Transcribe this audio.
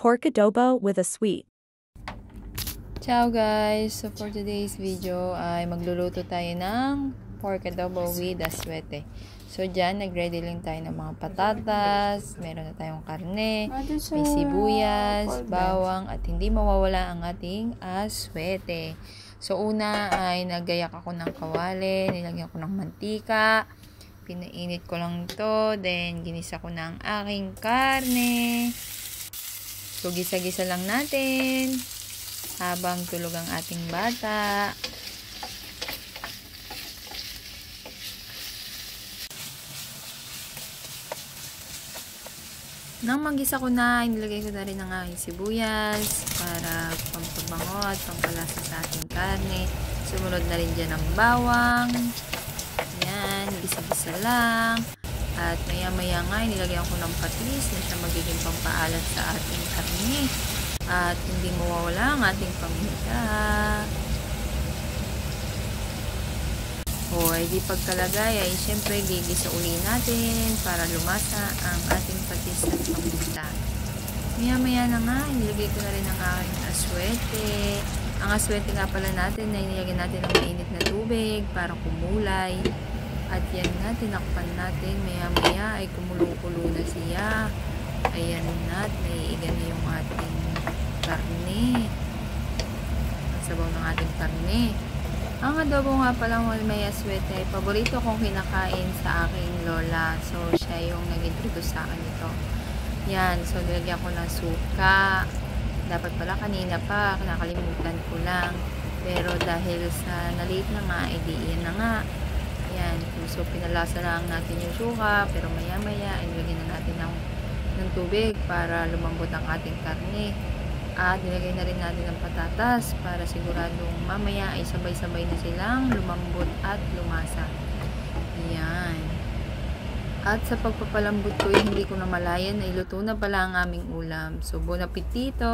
pork adobo with a sweet. Ciao guys! So for today's video ay magluluto tayo ng pork adobo with aswete. So dyan, nag-ready lang tayo ng mga patatas, meron na tayong karne, may sibuyas, bawang, at hindi mawawala ang ating aswete. So una ay nagayak ako ng kawali, nilagyan ko ng mantika, pinainit ko lang to, then ginisa ko ng aking karne. So gisa-gisa lang natin habang tulog ang ating bata. Nang magisa ko na, inilagay ko na rin ang aking sibuyas para pampabango at pampalasa sa ating karne. Sumunod na rin dyan ang bawang. Yan, gisa-gisa lang. At maya-maya nga, inilagyan ko ng patis na siya magiging pampaalat sa ating karne. At hindi mawawala ang ating paminta. O, ay di pagkalagay ay syempre gigisa uli natin para lumasa ang ating patis at paminta. Maya-maya na nga, inilagay ko na rin ang aking aswete. Ang aswete nga pala natin na inilagay natin ng mainit na tubig para kumulay. At yan nga, tinakpan natin. Maya-maya ay kumulo-kulo na siya. Ayan na, at naiiga na yung ating karne. Ang sabaw ng ating karne. Ang adobo nga palang may aswete ay paborito kong kinakain sa aking lola. So, siya yung nag-introduce sa akin ito. Yan, so nilagyan ko ng suka. Dapat pala kanina pa, nakalimutan ko lang. Pero dahil sa nalate na nga, edi yan na nga. Yan, so pinalasa lang natin yung suka, pero maya-maya, ilagyan na natin ng tubig para lumambot ang ating karne. At nilagay na rin natin ang patatas para siguradong mamaya ay sabay-sabay na silang lumambot at lumasa. Yan. At sa pagpapalambot ko, hindi ko namalayan na iluto na pala ang aming ulam. So, bon appetito!